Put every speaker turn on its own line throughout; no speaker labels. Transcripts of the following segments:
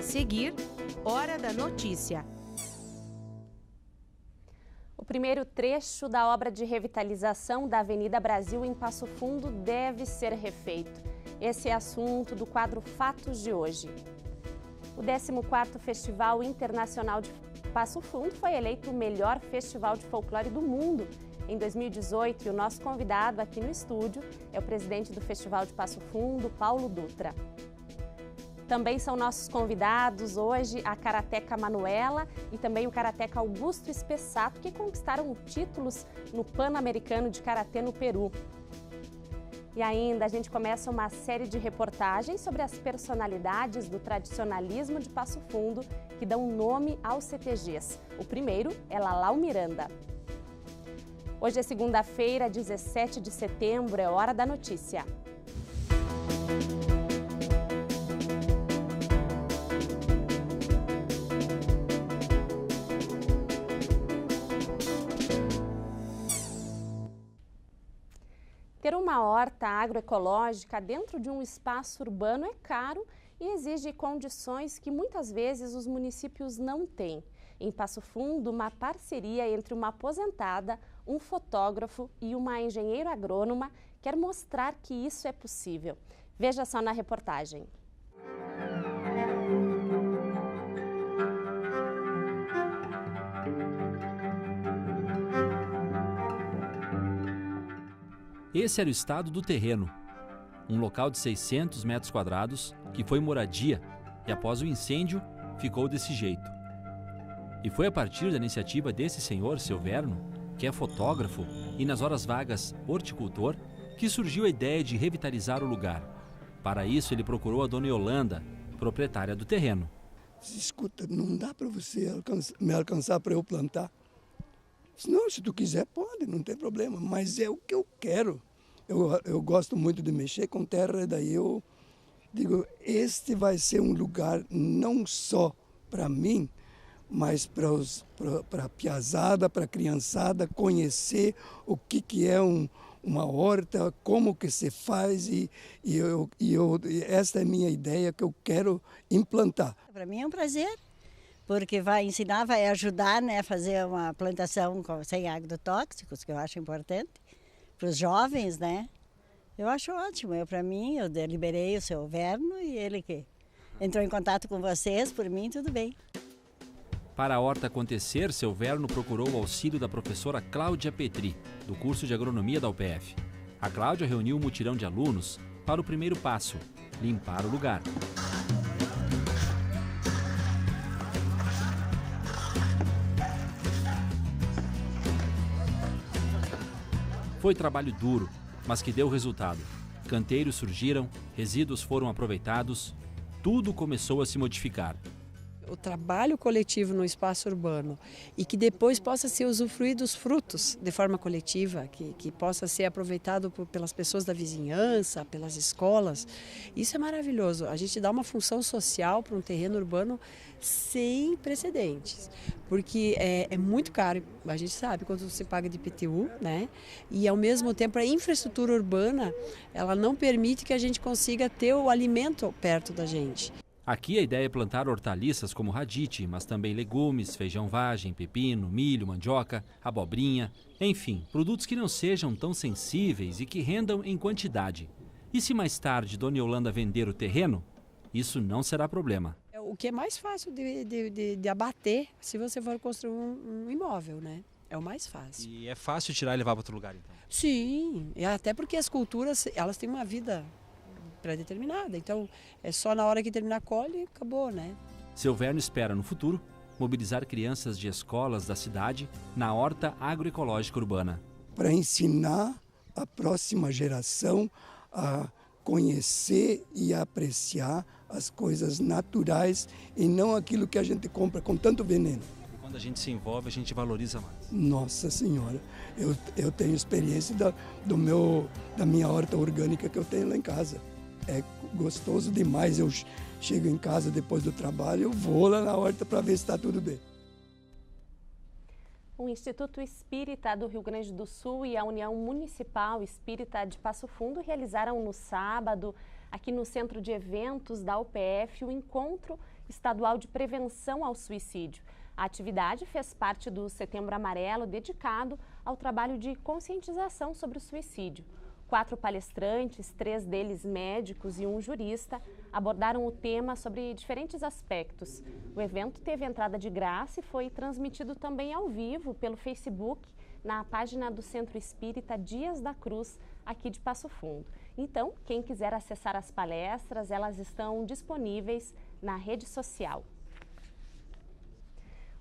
A seguir, Hora da Notícia.
O primeiro trecho da obra de revitalização da Avenida Brasil em Passo Fundo deve ser refeito. Esse é assunto do quadro Fatos de hoje. O 14º Festival Internacional de Passo Fundo foi eleito o melhor festival de folclore do mundo em 2018 e o nosso convidado aqui no estúdio é o presidente do Festival de Passo Fundo, Paulo Dutra. Também são nossos convidados hoje a karateca Manuela e também o karateca Augusto Espessato, que conquistaram títulos no Pan-Americano de Karatê no Peru. E ainda a gente começa uma série de reportagens sobre as personalidades do tradicionalismo de Passo Fundo que dão nome aos CTGs. O primeiro é Lalau Miranda. Hoje é segunda-feira, 17 de setembro, é Hora da Notícia. Ter uma horta agroecológica dentro de um espaço urbano é caro e exige condições que muitas vezes os municípios não têm. Em Passo Fundo, uma parceria entre uma aposentada, um fotógrafo e uma engenheira agrônoma quer mostrar que isso é possível. Veja só na reportagem.
Esse era o estado do terreno, um local de 600 metros quadrados que foi moradia e após o incêndio ficou desse jeito. E foi a partir da iniciativa desse senhor, seu Verno, que é fotógrafo e nas horas vagas horticultor, que surgiu a ideia de revitalizar o lugar. Para isso ele procurou a dona Yolanda, proprietária do terreno.
Escuta, não dá para você me alcançar para eu plantar. Não, se tu quiser, pode, não tem problema, mas é o que eu quero. Eu gosto muito de mexer com terra, daí eu digo, este vai ser um lugar não só para mim, mas para a piazada, para a criançada conhecer o que é uma horta, como que se faz e esta é a minha ideia que eu quero implantar.
Para mim é um prazer. Porque vai ensinar, vai ajudar, né, a fazer uma plantação sem agrotóxicos, que eu acho importante, para os jovens, né? Eu acho ótimo. Para mim, eu liberei o seu Verno e ele que entrou em contato com vocês, por mim, tudo bem.
Para a horta acontecer, seu Verno procurou o auxílio da professora Cláudia Petri, do curso de agronomia da UPF. A Cláudia reuniu um mutirão de alunos para o primeiro passo, limpar o lugar. Foi trabalho duro, mas que deu resultado. Canteiros surgiram, resíduos foram aproveitados, tudo começou a se modificar.
O trabalho coletivo no espaço urbano e que depois possa ser usufruído os frutos de forma coletiva, que possa ser aproveitado pelas pessoas da vizinhança, pelas escolas, isso é maravilhoso. A gente dá uma função social para um terreno urbano sem precedentes, porque é muito caro, a gente sabe quanto se paga de IPTU, né? E ao mesmo tempo a infraestrutura urbana, ela não permite que a gente consiga ter o alimento perto da gente.
Aqui a ideia é plantar hortaliças como radite, mas também legumes, feijão vagem, pepino, milho, mandioca, abobrinha, enfim, produtos que não sejam tão sensíveis e que rendam em quantidade. E se mais tarde Dona Yolanda vender o terreno, isso não será problema.
O que é mais fácil de abater se você for construir um imóvel, né? É o mais fácil.
E é fácil tirar e levar para outro lugar, então?
Sim, até porque as culturas, elas têm uma vida pré-determinada, então é só na hora que terminar colhe e acabou, né?
Seu Verno espera no futuro mobilizar crianças de escolas da cidade na horta agroecológica urbana.
Para ensinar a próxima geração a conhecer e apreciar as coisas naturais e não aquilo que a gente compra com tanto veneno.
Quando a gente se envolve, a gente valoriza mais.
Nossa Senhora, eu tenho experiência da minha horta orgânica que eu tenho lá em casa. É gostoso demais, eu chego em casa depois do trabalho, eu vou lá na horta para ver se está tudo bem.
O Instituto Espírita do Rio Grande do Sul e a União Municipal Espírita de Passo Fundo realizaram no sábado, aqui no Centro de Eventos da UPF, o encontro Estadual de Prevenção ao Suicídio. A atividade fez parte do Setembro Amarelo, dedicado ao trabalho de conscientização sobre o suicídio. 4 palestrantes, 3 deles médicos e um jurista, abordaram o tema sobre diferentes aspectos. O evento teve entrada de graça e foi transmitido também ao vivo pelo Facebook, na página do Centro Espírita Dias da Cruz, aqui de Passo Fundo. Então, quem quiser acessar as palestras, elas estão disponíveis na rede social.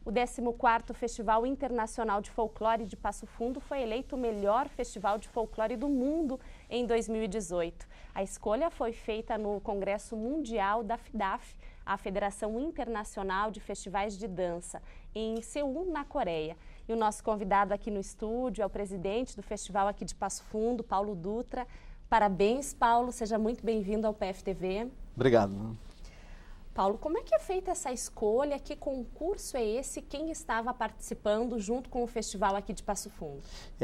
O 14º Festival Internacional de Folclore de Passo Fundo foi eleito o melhor festival de folclore do mundo em 2018. A escolha foi feita no Congresso Mundial da FIDAF, a Federação Internacional de Festivais de Dança, em Seul, na Coreia. E o nosso convidado aqui no estúdio é o presidente do festival aqui de Passo Fundo, Paulo Dutra. Parabéns, Paulo, seja muito bem-vindo ao PFTV.
Obrigado.
Paulo, como é que é feita essa escolha? Que concurso é esse? Quem estava participando junto com o festival aqui de Passo Fundo?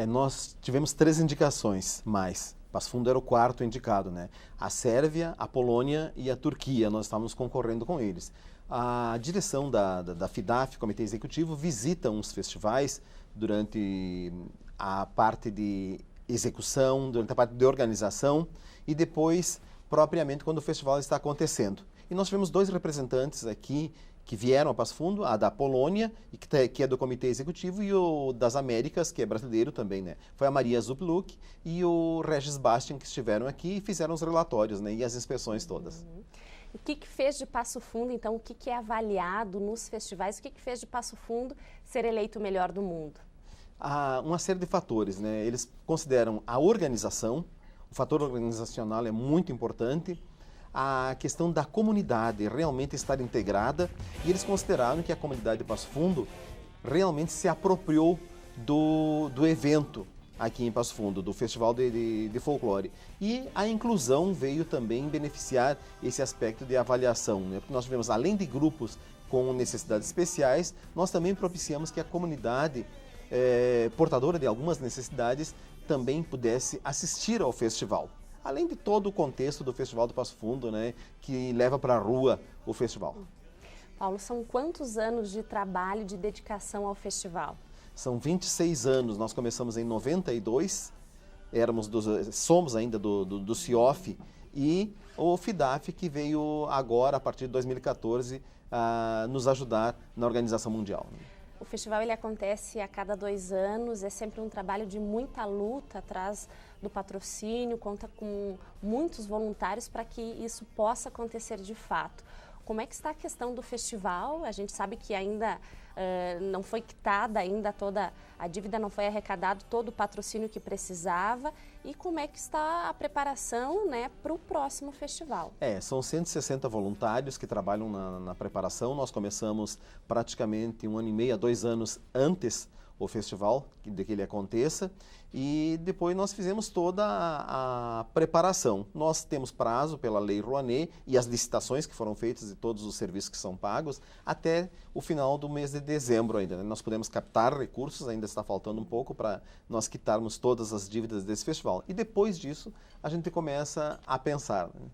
Nós tivemos 3 indicações mais. Passo Fundo era o 4º indicado, né? A Sérvia, a Polônia e a Turquia, nós estávamos concorrendo com eles. A direção da FIDAF, Comitê Executivo, visita uns festivais durante a parte de execução, durante a parte de organização e depois, propriamente, quando o festival está acontecendo. E nós tivemos 2 representantes aqui que vieram a Passo Fundo, a da Polônia, que é do Comitê Executivo, e o das Américas, que é brasileiro também, né? Foi a Maria Zupluk e o Regis Bastian que estiveram aqui e fizeram os relatórios, né? E as inspeções todas.
O que fez de Passo Fundo, então, o que é avaliado nos festivais, o que fez de Passo Fundo ser eleito o melhor do mundo?
Há uma série de fatores, né? Eles consideram a organização, o fator organizacional é muito importante, a questão da comunidade realmente estar integrada, e eles consideraram que a comunidade de Passo Fundo realmente se apropriou do evento aqui em Passo Fundo, do Festival de Folclore. E a inclusão veio também beneficiar esse aspecto de avaliação, né? Porque nós tivemos, além de grupos com necessidades especiais, nós também propiciamos que a comunidade portadora de algumas necessidades também pudesse assistir ao festival. Além de todo o contexto do Festival do Passo Fundo, né, que leva para a rua o festival.
Paulo, são quantos anos de trabalho, de dedicação ao festival?
São 26 anos, nós começamos em 92, somos ainda do CIOF, e o FIDAF que veio agora, a partir de 2014, nos ajudar na organização mundial.
O festival ele acontece a cada 2 anos, é sempre um trabalho de muita luta atrás do patrocínio, conta com muitos voluntários para que isso possa acontecer de fato. Como é que está a questão do festival? A gente sabe que ainda não foi quitada ainda toda a dívida, não foi arrecadado todo o patrocínio que precisava. E como é que está a preparação, né, para o próximo festival?
São 160 voluntários que trabalham na preparação. Nós começamos praticamente 1 ano e meio, 2 anos antes o festival, de que ele aconteça, e depois nós fizemos toda a preparação. Nós temos prazo pela Lei Rouanet e as licitações que foram feitas de todos os serviços que são pagos até o final do mês de dezembro ainda, né? Nós podemos captar recursos, ainda está faltando um pouco para nós quitarmos todas as dívidas desse festival. E depois disso, a gente começa a pensar, né?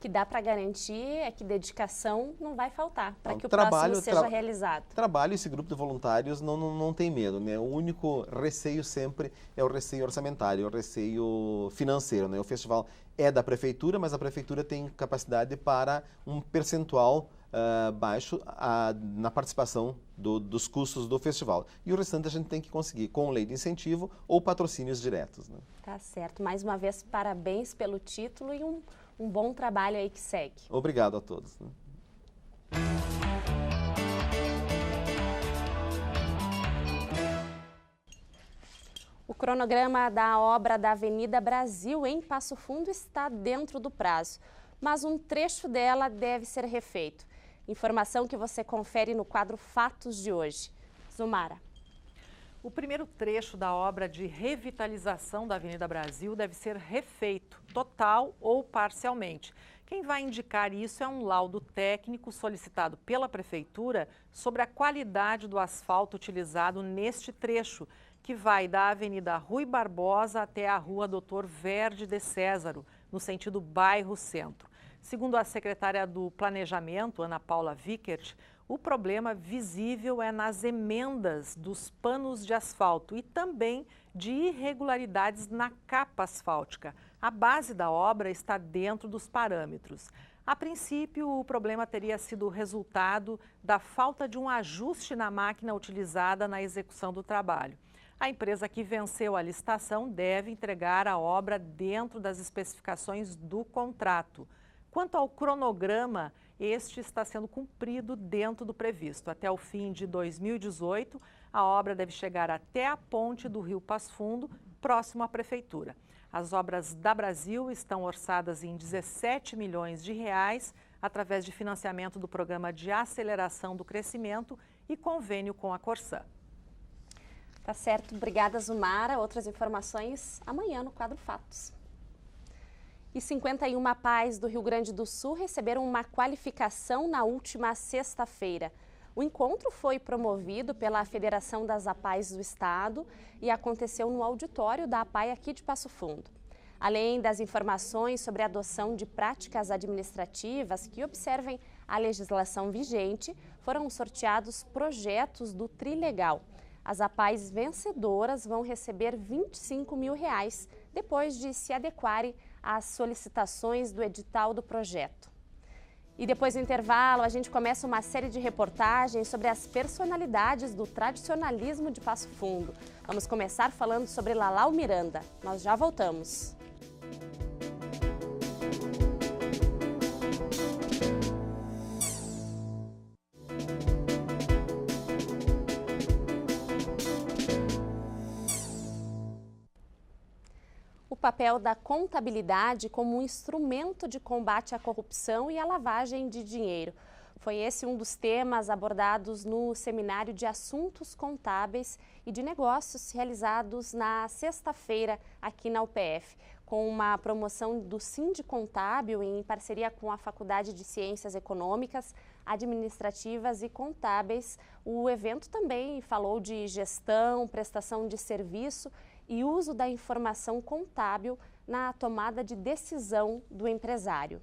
Que dá para garantir é que dedicação não vai faltar para que o próximo seja realizado.
Trabalho, esse grupo de voluntários não tem medo, né? O único receio sempre é o receio orçamentário, o receio financeiro, né? O festival é da prefeitura, mas a prefeitura tem capacidade para um percentual baixo na participação dos custos do festival. E o restante a gente tem que conseguir com lei de incentivo ou patrocínios diretos, né?
Tá certo. Mais uma vez, parabéns pelo título e um bom trabalho aí que segue.
Obrigado a todos.
O cronograma da obra da Avenida Brasil em Passo Fundo está dentro do prazo, mas um trecho dela deve ser refeito. Informação que você confere no quadro Fatos de hoje. Zumara.
O primeiro trecho da obra de revitalização da Avenida Brasil deve ser refeito, total ou parcialmente. Quem vai indicar isso é um laudo técnico solicitado pela Prefeitura sobre a qualidade do asfalto utilizado neste trecho, que vai da Avenida Rui Barbosa até a Rua Doutor Verde de Césaro, no sentido bairro-centro. Segundo a secretária do Planejamento, Ana Paula Vickert, o problema visível é nas emendas dos panos de asfalto e também de irregularidades na capa asfáltica. A base da obra está dentro dos parâmetros. A princípio, o problema teria sido resultado da falta de um ajuste na máquina utilizada na execução do trabalho. A empresa que venceu a licitação deve entregar a obra dentro das especificações do contrato. Quanto ao cronograma, este está sendo cumprido dentro do previsto. Até o fim de 2018, a obra deve chegar até a ponte do Rio Passo Fundo, próximo à prefeitura. As obras da Brasil estão orçadas em 17 milhões de reais, através de financiamento do Programa de Aceleração do Crescimento e convênio com a Corsã.
Tá certo, obrigada, Zumara. Outras informações amanhã no Quadro Fatos. E 51 APAES do Rio Grande do Sul receberam uma qualificação na última sexta-feira. O encontro foi promovido pela Federação das APAES do Estado e aconteceu no auditório da APAE aqui de Passo Fundo. Além das informações sobre a adoção de práticas administrativas que observem a legislação vigente, foram sorteados projetos do Trilegal. As APAES vencedoras vão receber R$25 mil depois de se adequarem às solicitações do edital do projeto. E depois do intervalo, a gente começa uma série de reportagens sobre as personalidades do tradicionalismo de Passo Fundo. Vamos começar falando sobre Lalau Miranda. Nós já voltamos. O papel da contabilidade como um instrumento de combate à corrupção e à lavagem de dinheiro. Foi esse um dos temas abordados no Seminário de Assuntos Contábeis e de Negócios realizados na sexta-feira aqui na UPF, com uma promoção do Sindicontábil em parceria com a Faculdade de Ciências Econômicas, Administrativas e Contábeis. O evento também falou de gestão, prestação de serviço e uso da informação contábil na tomada de decisão do empresário.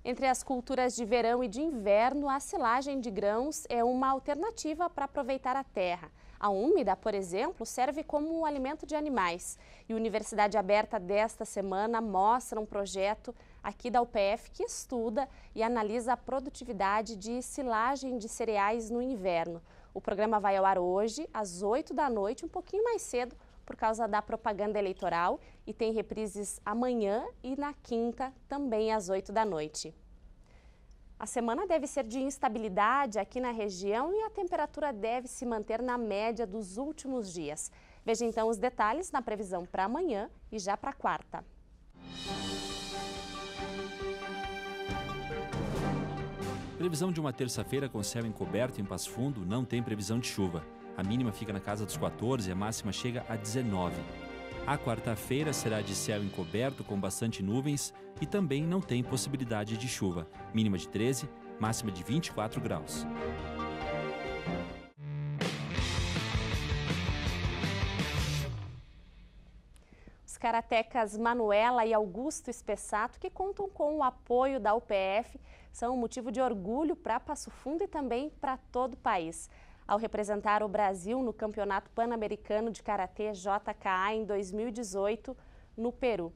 Entre as culturas de verão e de inverno, a silagem de grãos é uma alternativa para aproveitar a terra. A úmida, por exemplo, serve como alimento de animais. E a Universidade Aberta desta semana mostra um projeto aqui da UPF que estuda e analisa a produtividade de silagem de cereais no inverno. O programa vai ao ar hoje, às 8 da noite, um pouquinho mais cedo, por causa da propaganda eleitoral, e tem reprises amanhã e na quinta, também às 8 da noite. A semana deve ser de instabilidade aqui na região e a temperatura deve se manter na média dos últimos dias. Veja então os detalhes na previsão para amanhã e já para quarta.
Previsão de uma terça-feira com céu encoberto em Passo Fundo, não tem previsão de chuva. A mínima fica na casa dos 14 e a máxima chega a 19. A quarta-feira será de céu encoberto com bastante nuvens e também não tem possibilidade de chuva. Mínima de 13, máxima de 24 graus.
Os karatecas Manuela e Augusto Espessato, que contam com o apoio da UPF, são um motivo de orgulho para Passo Fundo e também para todo o país. Ao representar o Brasil no Campeonato Pan-Americano de Karatê JKA em 2018, no Peru.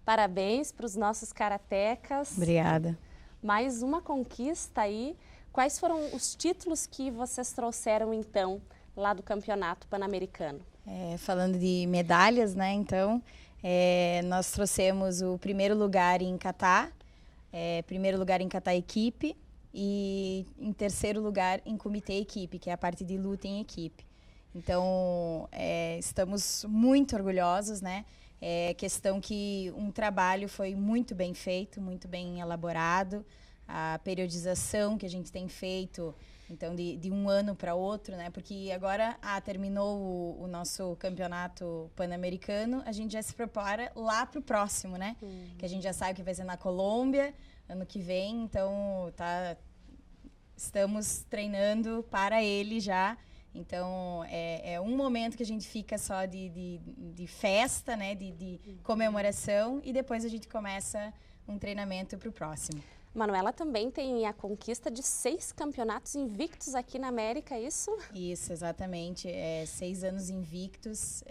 Parabéns para os nossos karatecas.
Obrigada.
Mais uma conquista aí. Quais foram os títulos que vocês trouxeram, então, lá do Campeonato Pan-Americano?
Falando de medalhas, né, então, nós trouxemos o primeiro lugar em kata, equipe, e em terceiro lugar em comitê equipe, que é a parte de luta em equipe. Então, estamos muito orgulhosos, né? É questão que um trabalho foi muito bem feito, muito bem elaborado. A periodização que a gente tem feito, então, de um ano para outro, né? Porque agora, terminou o nosso campeonato pan-americano, a gente já se prepara lá para o próximo, né? Que a gente já sabe que vai ser na Colômbia, ano que vem, então estamos treinando para ele já. Então, é um momento que a gente fica só de festa, né? De comemoração, e depois a gente começa um treinamento para o próximo.
Manuela também tem a conquista de 6 campeonatos invictos aqui na América, é isso?
Isso, exatamente. 6 anos invictos.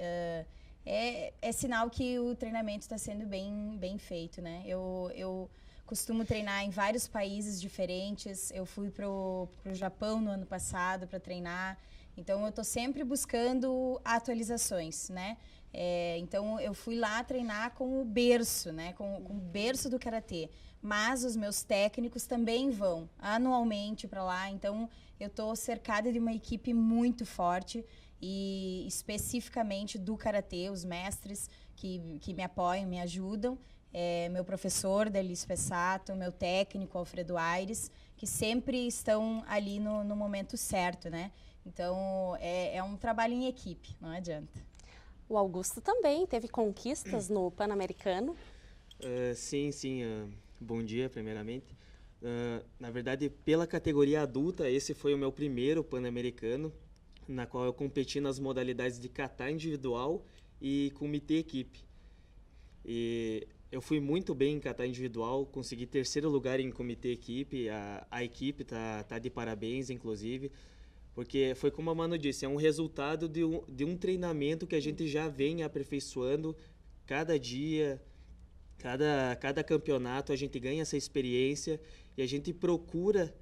É sinal que o treinamento está sendo bem feito, né? Eu costumo treinar em vários países diferentes. Eu fui pro Japão no ano passado para treinar. Então, eu estou sempre buscando atualizações, né? Então, eu fui lá treinar com o berço, né? Com o berço do karatê. Mas os meus técnicos também vão anualmente para lá. Então, eu estou cercada de uma equipe muito forte e especificamente do karatê, os mestres que me apoiam, me ajudam. Meu professor, Delis Pessato, meu técnico, Alfredo Aires, que sempre estão ali no momento certo, né? Então, é um trabalho em equipe, não adianta.
O Augusto também teve conquistas no Pan-Americano.
Sim. Bom dia, primeiramente. Na verdade, pela categoria adulta, esse foi o meu primeiro Pan-Americano, na qual eu competi nas modalidades de kata individual e comitê equipe. E eu fui muito bem em kata individual, consegui 3º lugar em comitê equipe, a equipe tá de parabéns, inclusive, porque foi como a Manu disse, é um resultado de um treinamento que a gente já vem aperfeiçoando cada dia. Cada campeonato a gente ganha essa experiência e a gente procura,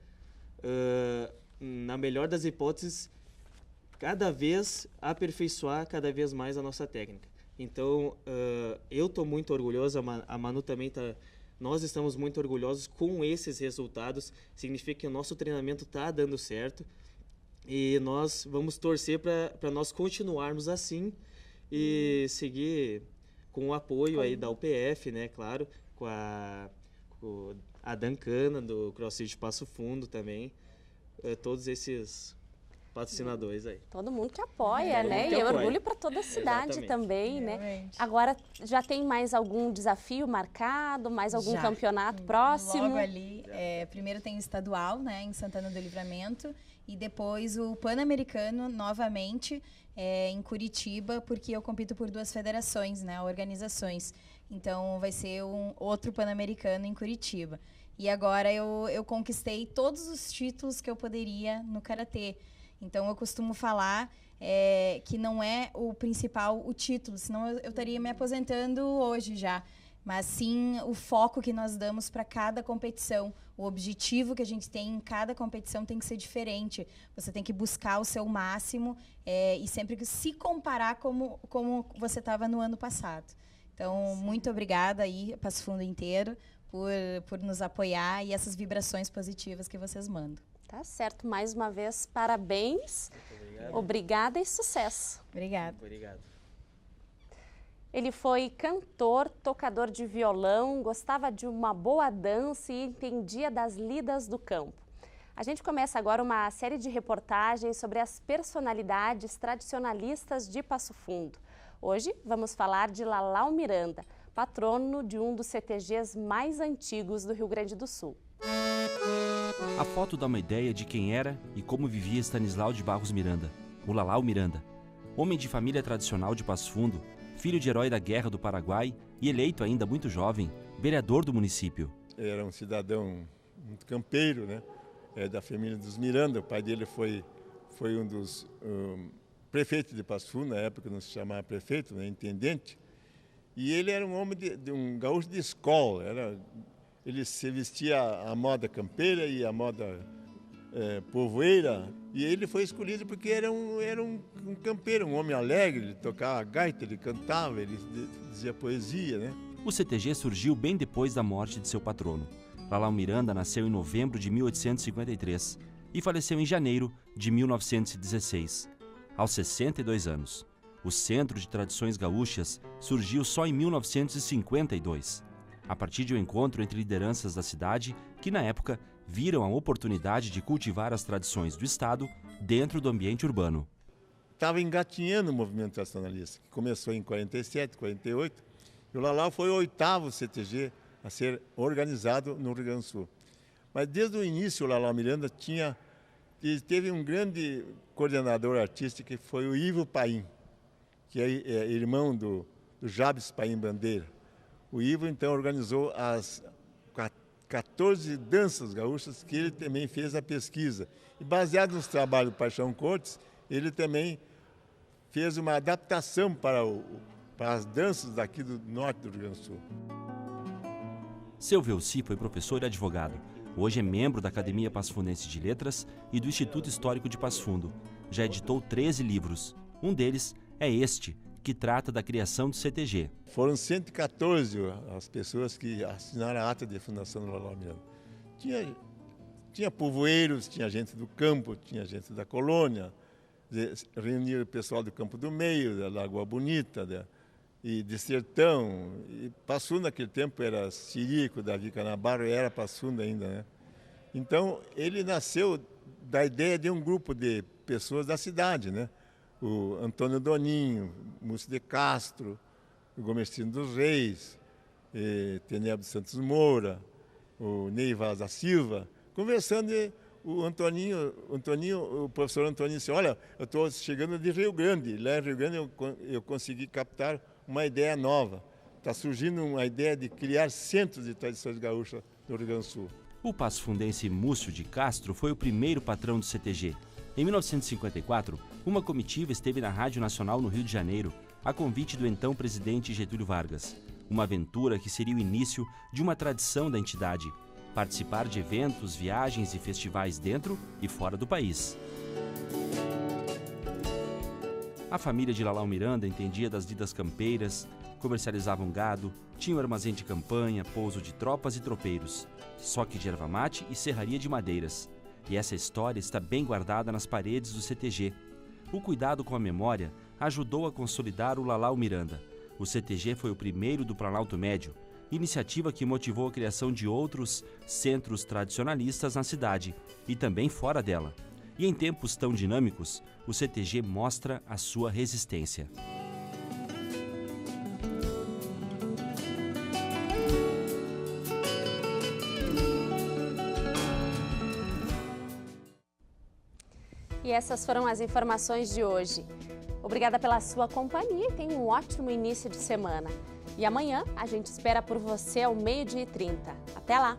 na melhor das hipóteses, cada vez aperfeiçoar cada vez mais a nossa técnica. Então, eu estou muito orgulhoso, a Manu também está. Nós estamos muito orgulhosos com esses resultados. Significa que o nosso treinamento está dando certo e nós vamos torcer para nós continuarmos assim e seguir com o apoio aí da UPF, né, claro, com a Dancana, do CrossFit Passo Fundo também, todos esses patrocinadores aí.
Todo mundo que apoia, né? E é orgulho para toda a cidade também, né? Agora, já tem mais algum desafio marcado, mais algum campeonato próximo?
Logo ali, primeiro tem o estadual, né, em Santana do Livramento, e depois o Pan-Americano, novamente, em Curitiba, porque eu compito por 2 federações, né, organizações. Então, vai ser outro Pan-Americano em Curitiba. E agora eu conquistei todos os títulos que eu poderia no karatê. Então, eu costumo falar que não é o principal o título, senão eu estaria me aposentando hoje já. Mas sim o foco que nós damos para cada competição. O objetivo que a gente tem em cada competição tem que ser diferente. Você tem que buscar o seu máximo e sempre se comparar como você estava no ano passado. Então, muito obrigada aí, Passo Fundo inteiro, por nos apoiar e essas vibrações positivas que vocês mandam.
Tá certo. Mais uma vez, parabéns. Obrigada e sucesso.
Obrigada.
Obrigado.
Ele foi cantor, tocador de violão, gostava de uma boa dança e entendia das lidas do campo. A gente começa agora uma série de reportagens sobre as personalidades tradicionalistas de Passo Fundo. Hoje vamos falar de Lalau Miranda, patrono de um dos CTGs mais antigos do Rio Grande do Sul.
A foto dá uma ideia de quem era e como vivia Stanislau de Barros Miranda, o Lalau Miranda. Homem de família tradicional de Passo Fundo, filho de herói da Guerra do Paraguai e eleito ainda muito jovem, vereador do município.
Era um cidadão muito campeiro, né? Da família dos Miranda. O pai dele foi um dos prefeitos de Passo Fundo, na época não se chamava prefeito, né? Intendente. E ele era um homem de um gaúcho de escola. Ele se vestia à moda campeira e à moda povoeira, e ele foi escolhido porque era um campeiro, um homem alegre. Ele tocava gaita, ele cantava, ele dizia poesia, né?
O CTG surgiu bem depois da morte de seu patrono. Lalau Miranda nasceu em novembro de 1853 e faleceu em janeiro de 1916, aos 62 anos. O Centro de Tradições Gaúchas surgiu só em 1952, a partir de um encontro entre lideranças da cidade que, na época, viram a oportunidade de cultivar as tradições do Estado dentro do ambiente urbano.
Estava engatinhando o movimento tradicionalista, que começou em 47, 48, e o Lalau foi o 8º CTG a ser organizado no Rio Grande do Sul. Mas desde o início o Lalau Miranda teve um grande coordenador artístico, que foi o Ivo Paim, que é irmão do Jabes Paim Bandeira. O Ivo, então, organizou 14 danças gaúchas que ele também fez a pesquisa. E baseado nos trabalhos do Paixão Cortes, ele também fez uma adaptação para as danças daqui do norte do Rio Grande do Sul.
Seu Velci foi professor e advogado. Hoje é membro da Academia Passo Fundense de Letras e do Instituto Histórico de Passo Fundo. Já editou 13 livros. Um deles é este, que trata da criação do CTG.
Foram 114 as pessoas que assinaram a ata de fundação do Lalau Miranda. Tinha povoeiros, tinha gente do campo, tinha gente da colônia, reuniram o pessoal do Campo do Meio, da Lagoa Bonita, e de Sertão. E Passo Fundo naquele tempo era Sirico, Davi Canabarro, era Passo Fundo ainda, né? Então, ele nasceu da ideia de um grupo de pessoas da cidade, né? O Antônio Doninho, Múcio de Castro, o Gomestrino dos Reis, Tenebro de Santos Moura, o Ney Vaz da Silva, conversando, e o professor Antoninho disse, olha, eu estou chegando de Rio Grande, lá em Rio Grande eu consegui captar uma ideia nova. Está surgindo uma ideia de criar centros de tradições gaúchas no Rio Grande do Sul.
O passo-fundense Múcio de Castro foi o primeiro patrão do CTG. Em 1954, uma comitiva esteve na Rádio Nacional no Rio de Janeiro, a convite do então presidente Getúlio Vargas. Uma aventura que seria o início de uma tradição da entidade, participar de eventos, viagens e festivais dentro e fora do país. A família de Lalau Miranda entendia das vidas campeiras, comercializavam gado, tinham armazém de campanha, pouso de tropas e tropeiros, soque de erva mate e serraria de madeiras. E essa história está bem guardada nas paredes do CTG. O cuidado com a memória ajudou a consolidar o Lalau Miranda. O CTG foi o primeiro do Planalto Médio, iniciativa que motivou a criação de outros centros tradicionalistas na cidade e também fora dela. E em tempos tão dinâmicos, o CTG mostra a sua resistência.
E essas foram as informações de hoje. Obrigada pela sua companhia e tenha um ótimo início de semana. E amanhã a gente espera por você ao 12h30. Até lá!